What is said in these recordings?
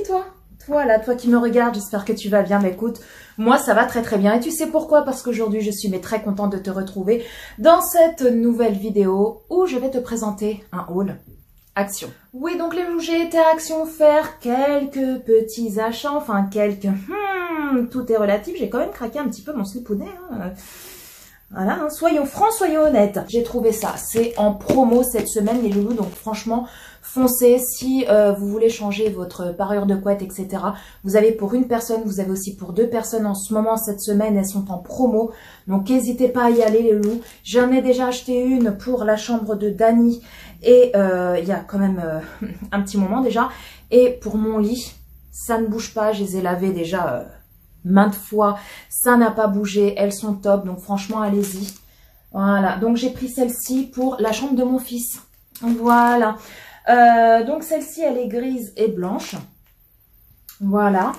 toi. Toi qui me regardes, j'espère que tu vas bien. Mais écoute, moi ça va très très bien. Et tu sais pourquoi? Parce qu'aujourd'hui je suis très contente de te retrouver dans cette nouvelle vidéo où je vais te présenter un haul Action. Oui, donc les loulous, j'ai été à Action faire quelques petits achats, enfin quelques... tout est relatif, j'ai quand même craqué un petit peu mon slipounet. Voilà, hein. Soyons francs, soyons honnêtes. J'ai trouvé ça, c'est en promo cette semaine les loulous, donc franchement, foncez si vous voulez changer votre parure de couette, etc. Vous avez pour une personne, vous avez aussi pour deux personnes en ce moment, cette semaine, elles sont en promo. Donc n'hésitez pas à y aller les loulous. J'en ai déjà acheté une pour la chambre de Dani et il y a quand même un petit moment déjà. Et pour mon lit, ça ne bouge pas, je les ai lavées déjà... maintes fois, ça n'a pas bougé, elles sont top, donc franchement allez-y. Voilà, donc j'ai pris celle-ci pour la chambre de mon fils. Voilà, donc celle-ci elle est grise et blanche. Voilà,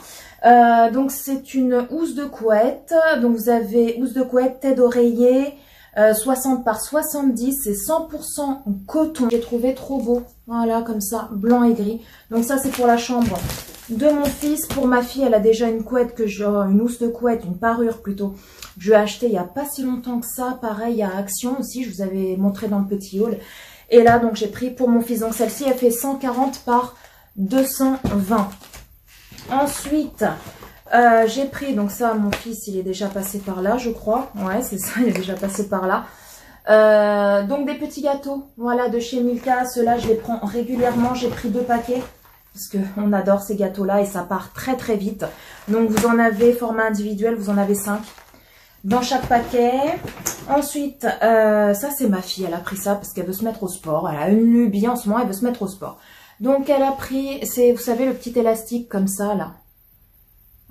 donc c'est une housse de couette, donc vous avez housse de couette, tête d'oreiller, 60 par 70, c'est 100% coton. J'ai trouvé trop beau, voilà comme ça, blanc et gris. Donc ça c'est pour la chambre de mon fils. Pour ma fille, elle a déjà une couette une housse de couette, une parure plutôt. Je l'ai acheté il n'y a pas si longtemps que ça. Pareil à Action aussi, je vous avais montré dans le petit haul. Et là, donc j'ai pris pour mon fils. Donc celle-ci, elle fait 140 par 220. Ensuite, j'ai pris, donc ça, mon fils, il est déjà passé par là, je crois. Ouais, c'est ça, il est déjà passé par là. Donc des petits gâteaux, voilà, de chez Milka. Ceux-là, je les prends régulièrement. J'ai pris 2 paquets. Parce qu'on adore ces gâteaux-là et ça part très très vite. Donc vous en avez format individuel, vous en avez 5 dans chaque paquet. Ensuite, ça c'est ma fille, elle a pris ça parce qu'elle veut se mettre au sport. Elle a une lubie en ce moment, elle veut se mettre au sport. Donc elle a pris, c'est, vous savez, le petit élastique comme ça là.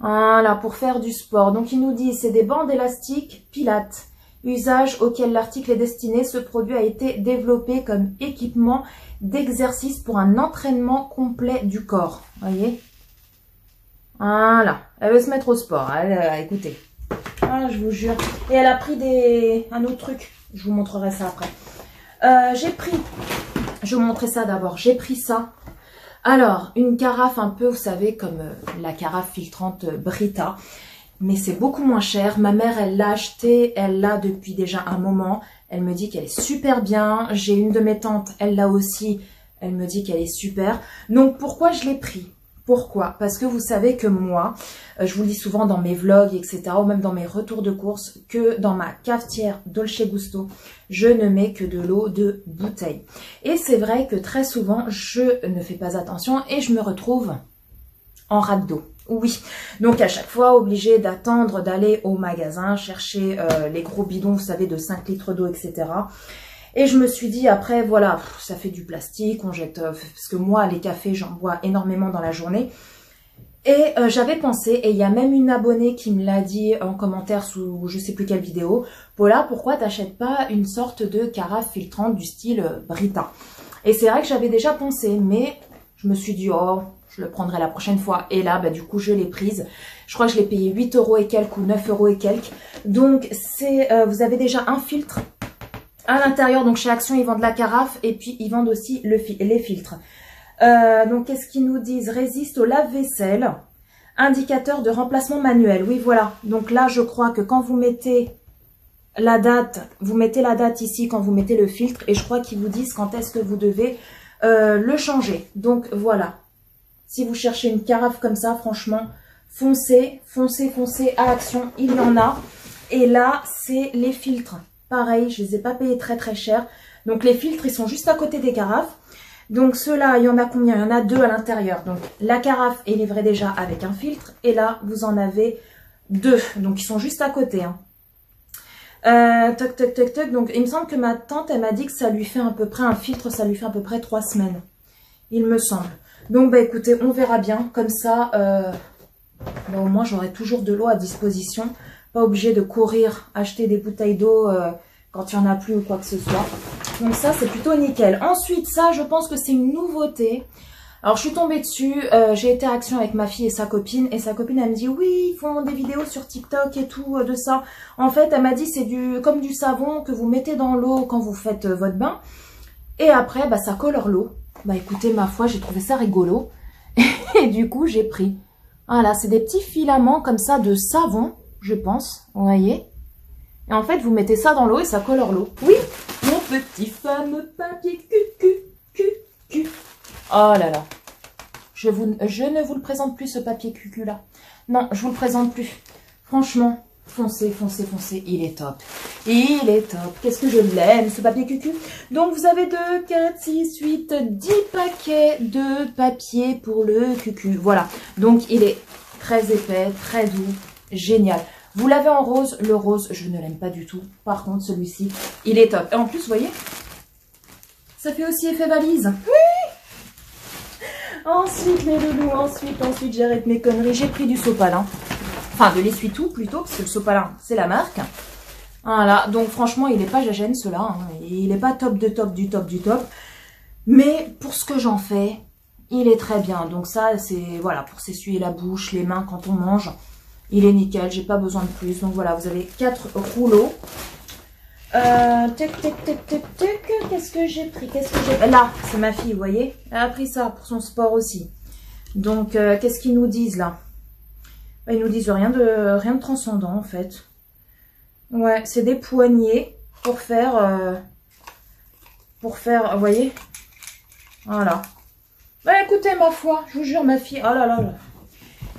Voilà, pour faire du sport. Donc il nous dit, c'est des bandes élastiques Pilates. Usage auquel l'article est destiné, ce produit a été développé comme équipement d'exercice pour un entraînement complet du corps. Voyez? Voilà. Elle veut se mettre au sport. Écoutez. Ah, je vous jure. Et elle a pris un autre truc. Je vous montrerai ça après. J'ai pris... Je vais vous montrer ça d'abord. J'ai pris ça. Alors, une carafe un peu, vous savez, comme la carafe filtrante Brita. Mais c'est beaucoup moins cher. Ma mère, elle l'a acheté, elle l'a depuis déjà un moment. Elle me dit qu'elle est super bien. J'ai une de mes tantes, elle l'a aussi. Elle me dit qu'elle est super. Donc, pourquoi je l'ai pris? Pourquoi? Parce que vous savez que moi, je vous le dis souvent dans mes vlogs, etc., ou même dans mes retours de course, que dans ma cafetière Dolce Gusto, je ne mets que de l'eau de bouteille. Et c'est vrai que très souvent, je ne fais pas attention et je me retrouve en rate d'eau. Oui, donc à chaque fois, obligé d'attendre d'aller au magasin, chercher les gros bidons, vous savez, de 5 litres d'eau, etc. Et je me suis dit, après, voilà, ça fait du plastique, on jette... parce que moi, les cafés, j'en bois énormément dans la journée. Et j'avais pensé, et il y a même une abonnée qui me l'a dit en commentaire sous je sais plus quelle vidéo, Paula, pourquoi t'achètes pas une sorte de carafe filtrante du style Brita? Et c'est vrai que j'avais déjà pensé, mais je me suis dit, oh... je le prendrai la prochaine fois. Et là, bah, du coup, je l'ai prise. Je crois que je l'ai payé 8 € et quelques ou 9 € et quelques. Donc, c'est vous avez déjà un filtre à l'intérieur. Donc, chez Action, ils vendent la carafe et puis ils vendent aussi les filtres. Donc, qu'est-ce qu'ils nous disent? Résiste au lave-vaisselle. Indicateur de remplacement manuel. Oui, voilà. Donc là, je crois que quand vous mettez la date, vous mettez la date ici quand vous mettez le filtre. Et je crois qu'ils vous disent quand est-ce que vous devez le changer. Donc, voilà. Si vous cherchez une carafe comme ça, franchement, foncez, foncez, foncez à Action, il y en a. Et là, c'est les filtres. Pareil, je ne les ai pas payés très très cher. Donc les filtres, ils sont juste à côté des carafes. Donc ceux-là, il y en a combien? Il y en a 2 à l'intérieur. Donc la carafe est livrée déjà avec un filtre. Et là, vous en avez 2. Donc ils sont juste à côté. Hein. Toc, toc, toc, toc. Donc il me semble que ma tante, elle m'a dit que ça lui fait à peu près un filtre, ça lui fait à peu près 3 semaines. Il me semble. Donc, bah écoutez, on verra bien. Comme ça, bah, au moins, j'aurai toujours de l'eau à disposition. Pas obligé de courir, acheter des bouteilles d'eau quand il n'y en a plus ou quoi que ce soit. Donc ça, c'est plutôt nickel. Ensuite, ça, je pense que c'est une nouveauté. Alors, je suis tombée dessus. J'ai été à Action avec ma fille et sa copine. Et sa copine, elle me dit, oui, ils font des vidéos sur TikTok et tout de ça. En fait, elle m'a dit, c'est comme du savon que vous mettez dans l'eau quand vous faites votre bain. Et après, bah, ça colore l'eau. Bah écoutez, ma foi, j'ai trouvé ça rigolo. Et du coup, j'ai pris. Voilà, c'est des petits filaments comme ça de savon, je pense. Vous voyez? Et en fait, vous mettez ça dans l'eau et ça colore l'eau. Oui, mon petit fameux papier cucu. Oh là là. Je ne vous le présente plus, ce papier cucu là. Non, je vous le présente plus. Franchement, foncez, foncez, foncez. Il est top. Il est top. Qu'est-ce que je l'aime, ce papier cucu. Donc, vous avez 2, 4, 6, 8, 10 paquets de papier pour le cucu. Voilà. Donc, il est très épais, très doux. Génial. Vous l'avez en rose. Le rose, je ne l'aime pas du tout. Par contre, celui-ci, il est top. Et en plus, vous voyez, ça fait aussi effet valise. Oui! Ensuite, les loulous, ensuite, j'arrête mes conneries. J'ai pris du sopalin. Enfin, de l'essuie-tout plutôt, parce que le sopalin, c'est la marque. Voilà, donc franchement, il n'est pas jagène, ceux-là. Hein. Il n'est pas top de top du top du top. Mais pour ce que j'en fais, il est très bien. Donc ça, c'est voilà pour s'essuyer la bouche, les mains quand on mange. Il est nickel, j'ai pas besoin de plus. Donc voilà, vous avez 4 rouleaux. Qu'est-ce que j'ai pris? Là, c'est ma fille, vous voyez. Elle a pris ça pour son sport aussi. Donc, qu'est-ce qu'ils nous disent là? Ils nous disent rien de transcendant en fait. Ouais, c'est des poignées pour faire, vous voyez. Voilà. Bah écoutez, ma foi, je vous jure, ma fille, oh là là là.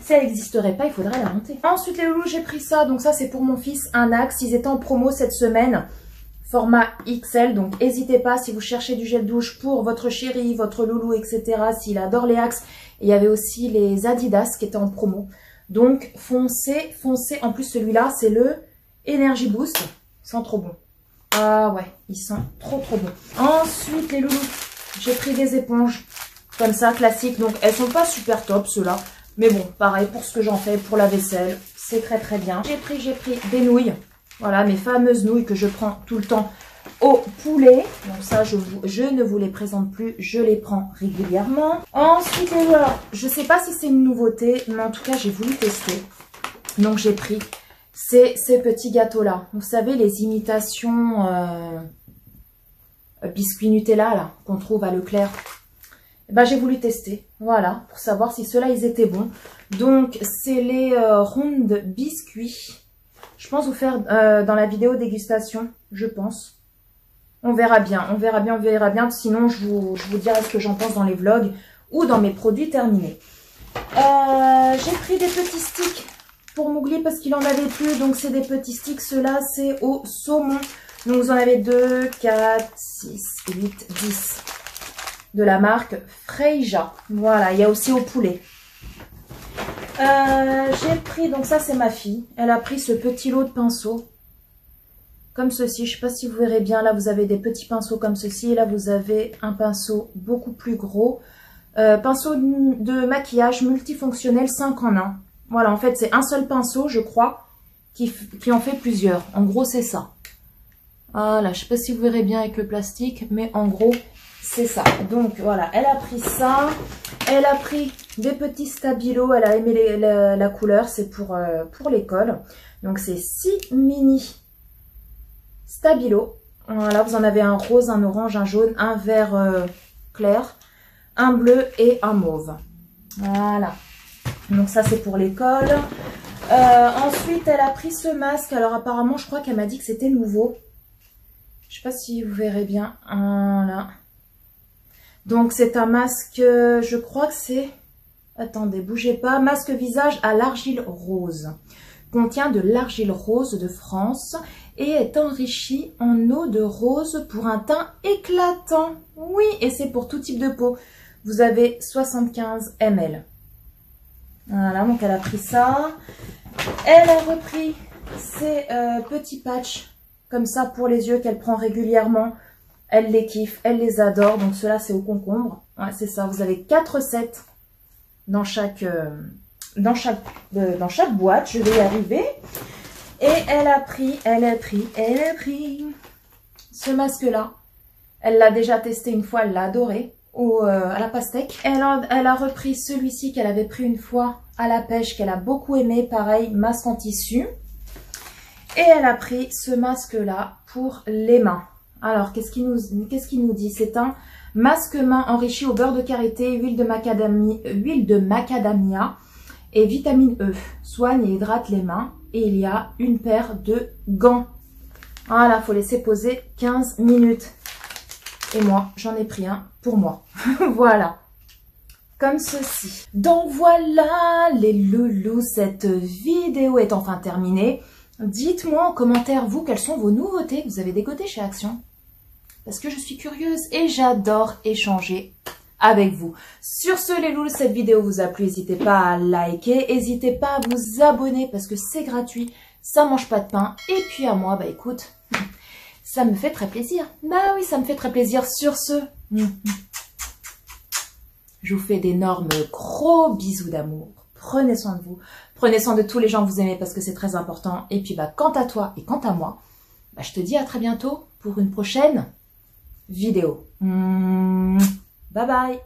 Si elle n'existerait pas, il faudrait la monter. Ensuite, les loulous, j'ai pris ça. Donc ça, c'est pour mon fils, un Axe. Ils étaient en promo cette semaine. Format XL. Donc, n'hésitez pas si vous cherchez du gel douche pour votre chéri, votre loulou, etc. S'il adore les Axe. Et il y avait aussi les Adidas qui étaient en promo. Donc, foncez, foncez. En plus, celui-là, c'est le Energy Boost. Il sent trop bon. Ah ouais, il sent trop trop bon. Ensuite, les loulous, j'ai pris des éponges. Comme ça, classiques. Donc, elles sont pas super top, ceux-là. Mais bon, pareil, pour ce que j'en fais, pour la vaisselle, c'est très très bien. J'ai pris des nouilles. Voilà, mes fameuses nouilles que je prends tout le temps au poulet. Donc ça, je ne vous les présente plus, je les prends régulièrement. Ensuite, alors, je ne sais pas si c'est une nouveauté, mais en tout cas, j'ai voulu tester. Donc, j'ai pris ces petits gâteaux-là. Vous savez, les imitations biscuits Nutella, là, qu'on trouve à Leclerc. Ben, j'ai voulu tester, voilà, pour savoir si ceux-là, ils étaient bons. Donc, c'est les rondes biscuits. Je pense vous faire dans la vidéo dégustation, je pense. On verra bien, on verra bien, on verra bien. Sinon, je vous dirai ce que j'en pense dans les vlogs ou dans mes produits terminés. J'ai pris des petits sticks pour Mowgli parce qu'il en avait plus. Donc, c'est des petits sticks. Ceux-là, c'est au saumon. Donc, vous en avez 2, 4, 6, 8, 10. De la marque Freija. Voilà, il y a aussi au poulet. J'ai pris, donc ça c'est ma fille. Elle a pris ce petit lot de pinceaux. Comme ceci, je ne sais pas si vous verrez bien. Là, vous avez des petits pinceaux comme ceci. Et là, vous avez un pinceau beaucoup plus gros. Pinceau de maquillage multifonctionnel 5 en 1. Voilà, en fait, c'est un seul pinceau, je crois, qui en fait plusieurs. En gros, c'est ça. Voilà, je ne sais pas si vous verrez bien avec le plastique, mais en gros, c'est ça. Donc, voilà, elle a pris ça. Elle a pris des petits stabilos. Elle a aimé la couleur. C'est pour l'école. Donc, c'est 6 mini stabilos. Voilà, vous en avez un rose, un orange, un jaune, un vert clair, un bleu et un mauve. Voilà. Donc, ça, c'est pour l'école. Ensuite, elle a pris ce masque. Alors, apparemment, je crois qu'elle m'a dit que c'était nouveau. Je ne sais pas si vous verrez bien. Voilà. Donc, c'est un masque, je crois que c'est... Attendez, bougez pas. Masque visage à l'argile rose. Contient de l'argile rose de France et est enrichi en eau de rose pour un teint éclatant. Oui, et c'est pour tout type de peau. Vous avez 75 ml. Voilà, donc elle a pris ça. Elle a repris ces petits patchs comme ça pour les yeux qu'elle prend régulièrement. Elle les kiffe, elle les adore. Donc ceux-là, c'est au concombre. Ouais, c'est ça. Vous avez 4 sets dans chaque boîte. Je vais y arriver. Et elle a pris ce masque-là. Elle l'a déjà testé une fois, elle l'a adoré. À la pastèque. Elle a repris celui-ci qu'elle avait pris une fois à la pêche, qu'elle a beaucoup aimé. Pareil, masque en tissu. Et elle a pris ce masque-là pour les mains. Alors, qu'est-ce qu'il nous dit? C'est un masque main enrichi au beurre de karité, huile de macadamia et vitamine E. Soigne et hydrate les mains. Et il y a une paire de gants. Voilà, faut laisser poser 15 minutes. Et moi, j'en ai pris un pour moi. Voilà. Comme ceci. Donc voilà les loulous, cette vidéo est enfin terminée. Dites-moi en commentaire, vous, quelles sont vos nouveautés que vous avez décodées chez Action. Parce que je suis curieuse et j'adore échanger avec vous. Sur ce les loulous, cette vidéo vous a plu, n'hésitez pas à liker, n'hésitez pas à vous abonner parce que c'est gratuit, ça mange pas de pain. Et puis à moi, bah écoute, ça me fait très plaisir. Bah oui, ça me fait très plaisir. Sur ce, je vous fais d'énormes gros bisous d'amour. Prenez soin de vous. Prenez soin de tous les gens que vous aimez parce que c'est très important. Et puis, bah, quant à toi et quant à moi, bah, je te dis à très bientôt pour une prochaine vidéo. Bye bye.